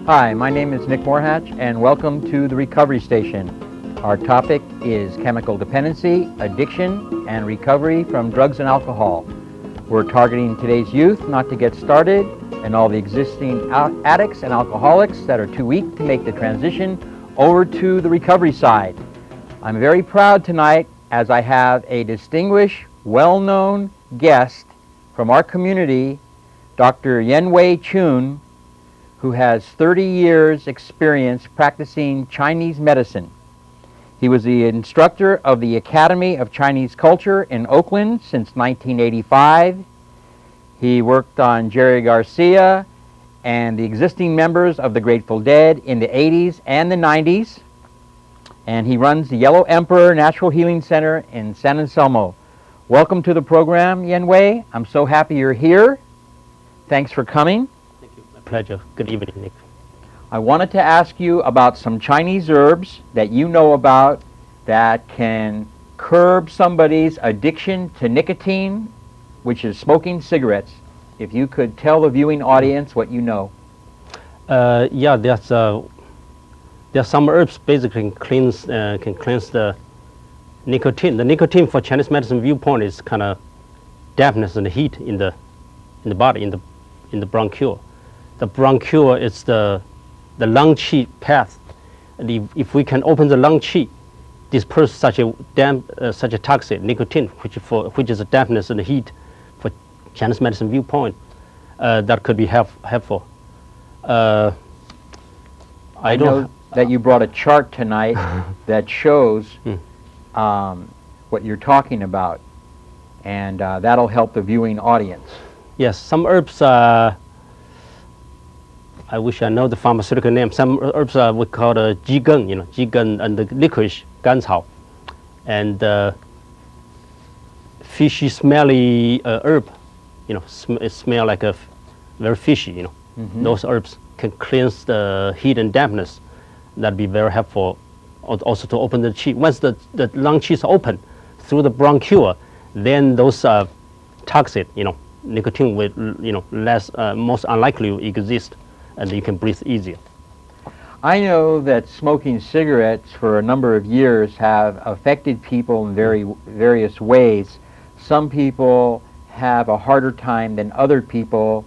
Hi, my name is Nick Moorhatch, and welcome to the Recovery Station. Our topic is chemical dependency, addiction, and recovery from drugs and alcohol. We're targeting today's youth not to get started, and all the existing addicts and alcoholics that are too weak to make the transition over to the recovery side. I'm very proud tonight as I have a distinguished, well-known guest from our community, Dr. Yen-Wei Choong, who has 30 years experience practicing Chinese medicine. He was the instructor of the Academy of Chinese Culture in Oakland since 1985. He worked on Jerry Garcia and the existing members of the Grateful Dead in the 80s and the 90s. And he runs the Yellow Emperor Natural Healing Center in San Anselmo. Welcome to the program, Yen-Wei. I'm so happy you're here. Thanks for coming. Pleasure. Good evening, Nick. I wanted to ask you about some Chinese herbs that you know about that can curb somebody's addiction to nicotine, which is smoking cigarettes. If you could tell the viewing audience what you know. Yeah, there's some herbs basically can cleanse the nicotine. The nicotine for Chinese medicine viewpoint is kind of dampness and heat in the body, in the bronchiole. The bronchiole is the lung qi path, and if we can open the lung qi, disperse such a toxic nicotine, which is a dampness and heat for Chinese medicine viewpoint, that could be helpful. I know that you brought a chart tonight that shows what you're talking about, and that'll help the viewing audience. Yes, some herbs. I wish I know the pharmaceutical name. Some herbs we call the jigen, jigen and the licorice, ganzhao, and fishy, smelly herb, it smells like a very fishy, Mm-hmm. Those herbs can cleanse the heat and dampness. That'd be very helpful. Also to open the qi. Once the lung qi is open through the bronchiole, then those toxic, nicotine will, less, most unlikely to exist, and you can breathe easier. I know that smoking cigarettes for a number of years have affected people in various ways. Some people have a harder time than other people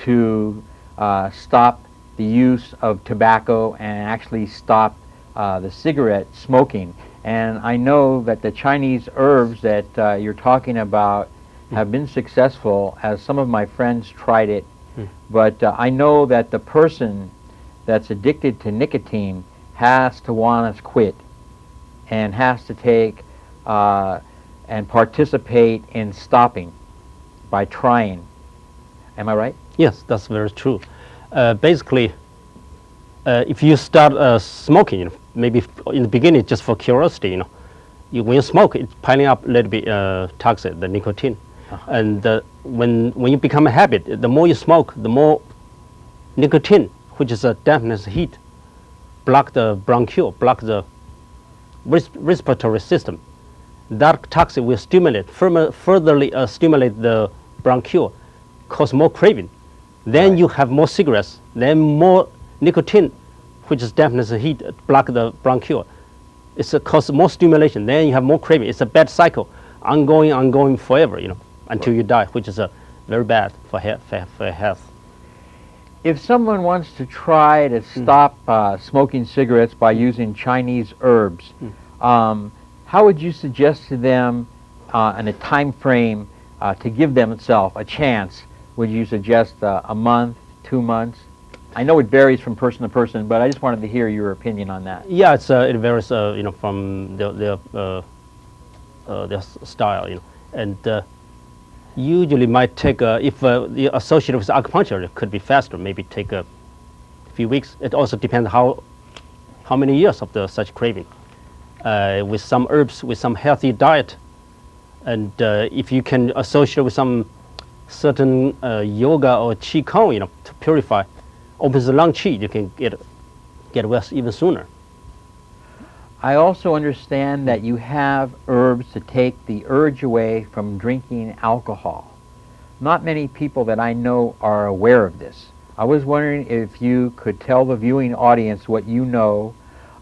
to stop the use of tobacco and actually stop the cigarette smoking. And I know that the Chinese herbs that you're talking about have been successful, as some of my friends tried it. But I know that the person that's addicted to nicotine has to want to quit and has to take and participate in stopping by trying. Am I right? Yes, that's very true. Basically, if you start smoking, maybe in the beginning just for curiosity, when you smoke, it's piling up a little bit toxic, the nicotine. Uh-huh. And when you become a habit, the more you smoke, the more nicotine, which is a dampness heat, block the bronchiole, block the respiratory system. That toxic will furtherly stimulate the bronchiole, cause more craving. Then you have more cigarettes, then more nicotine, which is dampness and heat, block the bronchiole. It's cause more stimulation. Then you have more craving. It's a bad cycle, ongoing forever, until you die, which is very bad for health. If someone wants to try to stop smoking cigarettes by using Chinese herbs, how would you suggest to them in a time frame to give themselves a chance? Would you suggest a month, 2 months? I know it varies from person to person, but I just wanted to hear your opinion on that. Yeah, it varies, from their style, and usually might take if the associated with acupuncture, it could be faster. Maybe take a few weeks. It also depends how how many years of such craving. With some herbs, with some healthy diet, and if you can associate with some certain yoga or qi kong, to purify, opens the lung qi, you can get well even sooner. I also understand that you have herbs to take the urge away from drinking alcohol. Not many people that I know are aware of this. I was wondering if you could tell the viewing audience what you know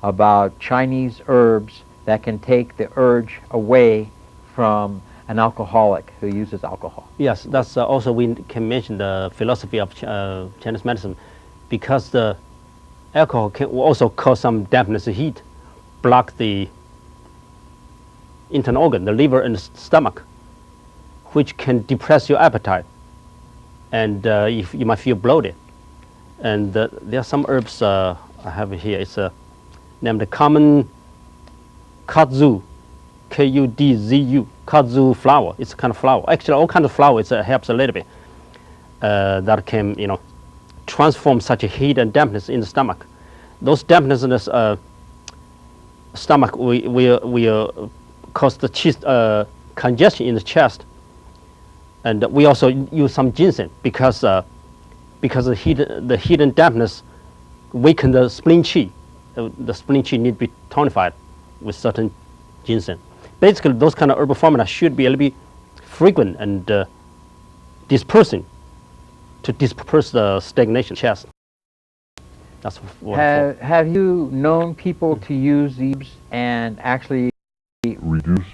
about Chinese herbs that can take the urge away from an alcoholic who uses alcohol. Yes, that's also we can mention the philosophy of Chinese medicine, because the alcohol can also cause some dampness and heat, block the internal organ, the liver and the stomach, which can depress your appetite, and if you might feel bloated. And there are some herbs I have here. It's named the common kudzu, Kudzu, kudzu flower. It's a kind of flower. Actually, all kinds of flower helps a little bit. That can, transform such a heat and dampness in the stomach. Those dampness in the stomach will cause the chest congestion in the chest. And we also use some ginseng because the heat and dampness weaken the spleen qi. The spleen qi need to be tonified with certain ginseng. Basically, those kind of herbal formula should be a little bit frequent and dispersing to disperse the stagnation chest. That's what Have you known people to use these and actually reduce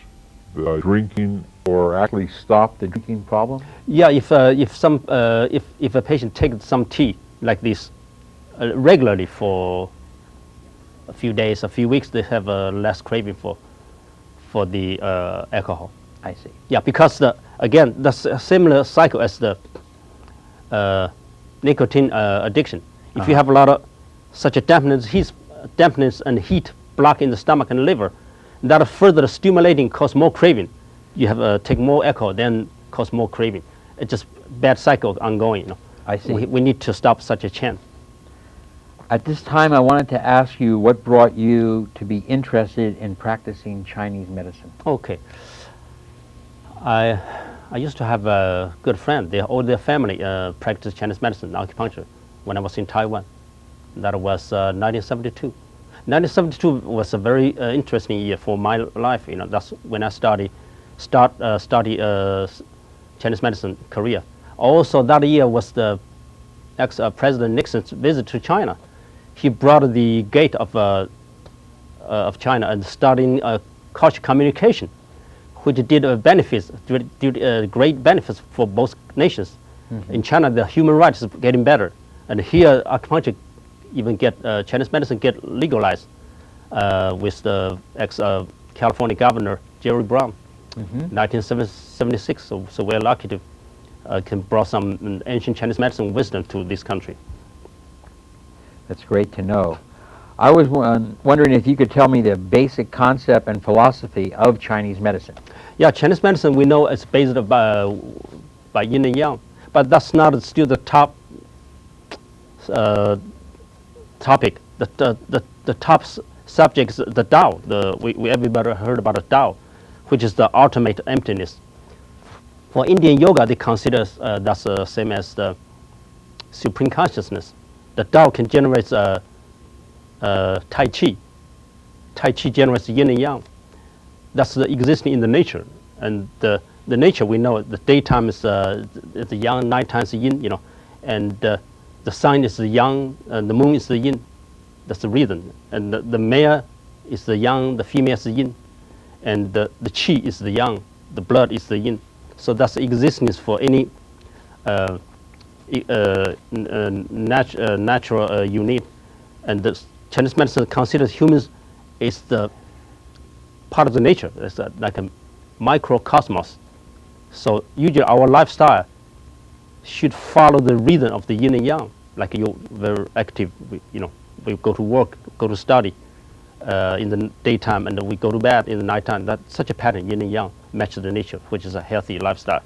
the drinking or actually stop the drinking problem? Yeah, if a patient takes some tea like this regularly for a few days, a few weeks, they have less craving for the alcohol. I see. Yeah, because again, that's a similar cycle as the nicotine addiction. If you have a lot of such a dampness and heat block in the stomach and liver, that further stimulating cause more craving. You have take more alcohol, then cause more craving. It's just bad cycle ongoing. I see. We need to stop such a chain. At this time, I wanted to ask you what brought you to be interested in practicing Chinese medicine. Okay. I used to have a good friend. All their family practiced Chinese medicine, acupuncture, when I was in Taiwan. That was 1972. 1972 was a very interesting year for my life. That's when I study Chinese medicine career. Also, that year was the ex-President Nixon's visit to China. He brought the gate of China and studying culture communication, which did great benefits for both nations. Mm-hmm. In China, the human rights is getting better, and here acupuncture even Chinese medicine get legalized with the ex-California governor Jerry Brown, 1976. So we're lucky to can brought some ancient Chinese medicine wisdom to this country. That's great to know. I was wondering if you could tell me the basic concept and philosophy of Chinese medicine. Yeah, Chinese medicine we know is based by yin and yang, but that's not still the top topic. The top subject is the Tao. We everybody heard about the Tao, which is the ultimate emptiness. For Indian yoga, they consider that's the same as the supreme consciousness. The Tao can generate Tai Chi. Tai Chi generates yin and yang. That's existing in the nature, and the nature we know the daytime is the yang, nighttime is the yin, and the sun is the yang, and the moon is the yin. That's the reason. And the male is the yang, the female is the yin, and the qi is the yang, the blood is the yin. So that's the existence for any natural unit. And the Chinese medicine considers humans is the part of the nature. It's like a microcosmos. So usually our lifestyle should follow the rhythm of the yin and yang. Like you're very active, we go to work, go to study in the daytime, and then we go to bed in the nighttime. That's such a pattern, yin and yang, matches the nature, which is a healthy lifestyle.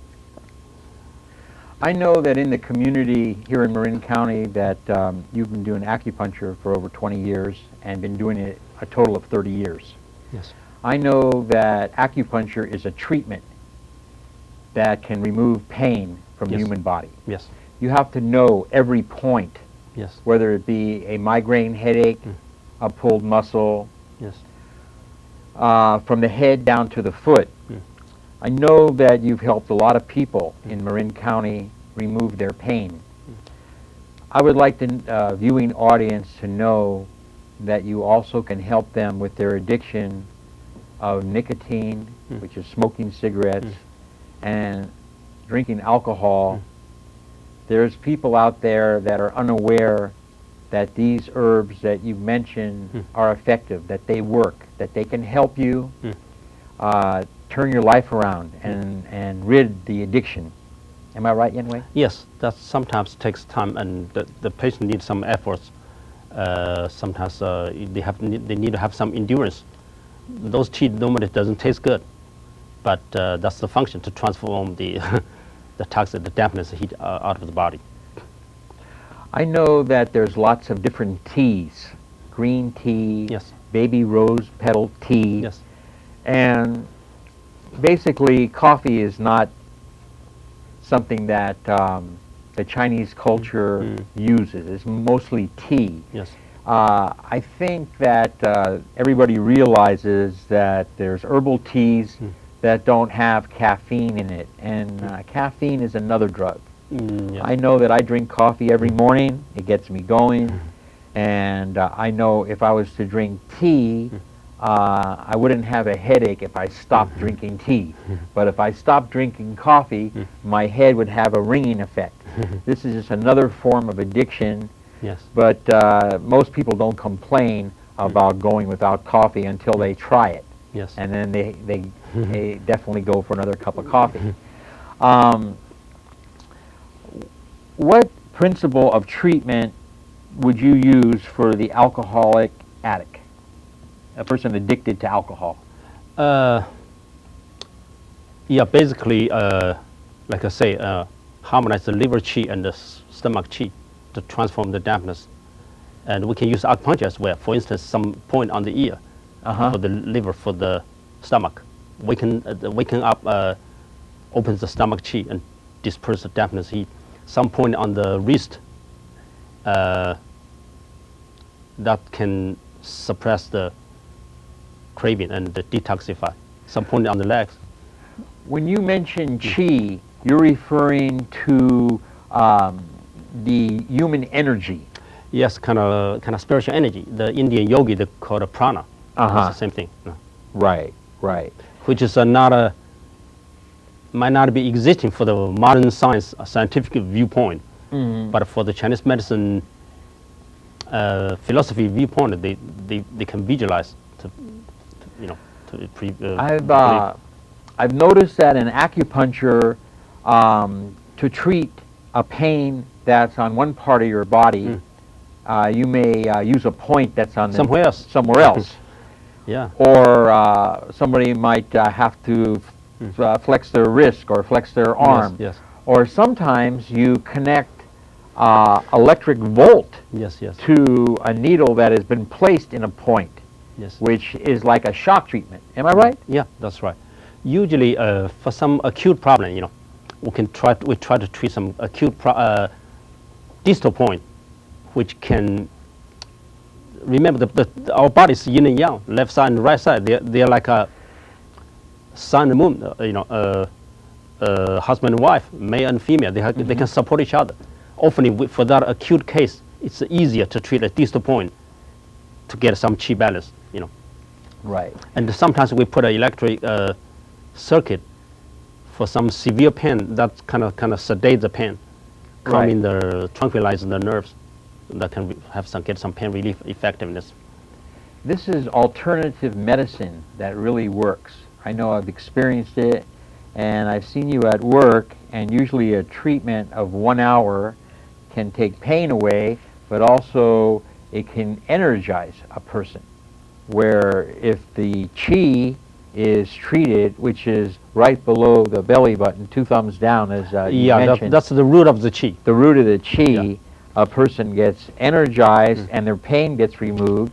I know that in the community here in Marin County that you've been doing acupuncture for over 20 years and been doing it a total of 30 years. Yes. I know that acupuncture is a treatment that can remove pain from the Yes. human body. Yes. You have to know every point, Yes. whether it be a migraine headache, a pulled muscle, Yes. from the head down to the foot. I know that you've helped a lot of people in Marin County remove their pain. I would like the viewing audience to know that you also can help them with their addiction of nicotine, which is smoking cigarettes, and drinking alcohol. There's people out there that are unaware that these herbs that you've mentioned are effective, that they work, that they can help you turn your life around and rid the addiction. Am I right, Yen-Wei? Yes, that sometimes takes time, and the patient needs some efforts. Sometimes they need to have some endurance. Those tea normally doesn't taste good, but that's the function to transform the the toxic, the dampness, heat out of the body. I know that there's lots of different teas, green tea, Yes. baby rose petal tea, Yes. and basically coffee is not something that the Chinese culture uses. It's mostly tea. Yes. I think that everybody realizes that there's herbal teas that don't have caffeine in it, and caffeine is another drug. Yeah. I know that I drink coffee every morning. It gets me going, and I know if I was to drink tea, I wouldn't have a headache if I stopped drinking tea. But if I stopped drinking coffee, my head would have a ringing effect. This is just another form of addiction, Yes. but most people don't complain about going without coffee until they try it. Yes. And then they definitely go for another cup of coffee. What principle of treatment would you use for the alcoholic addict, a person addicted to alcohol? Yeah, basically, like I say, harmonize the liver qi and the stomach qi to transform the dampness. And we can use acupuncture as well. For instance, some point on the ear for the liver, for the stomach. Waking up opens the stomach qi and disperses the dampness heat. Some point on the wrist that can suppress the craving and detoxify. Some point on the legs. When you mention qi, you're referring to the human energy. Yes, kind of spiritual energy. The Indian yogi, they call it prana. It's the same thing. Right, right. Which is might not be existing for the modern scientific viewpoint, but for the Chinese medicine philosophy viewpoint, they can visualize I've noticed that in acupuncture, to treat a pain that's on one part of your body, you may use a point that's on somewhere else. Yeah. Or somebody might have to flex their wrist or flex their arm. Yes. Or sometimes you connect electric volt Yes. Yes. to a needle that has been placed in a point, Yes. which is like a shock treatment. Am I right? Yeah, that's right. Usually, for some acute problem, we try to treat some acute distal point, which can remember our bodies yin and yang, left side and right side. They're like a sun and moon. Husband and wife, male and female. They can support each other. Often, for that acute case, it's easier to treat a distal point to get some qi balance. Right. And sometimes we put an electric circuit for some severe pain that kind of sedate the pain, calming tranquilizing the nerves, that can get some pain relief effectiveness. This is alternative medicine that really works. I know I've experienced it, and I've seen you at work, and usually a treatment of 1 hour can take pain away, but also it can energize a person, where if the qi is treated, which is right below the belly button, 2 thumbs down, as you mentioned. That's the root of the qi. The root of the qi, a person gets energized and their pain gets removed.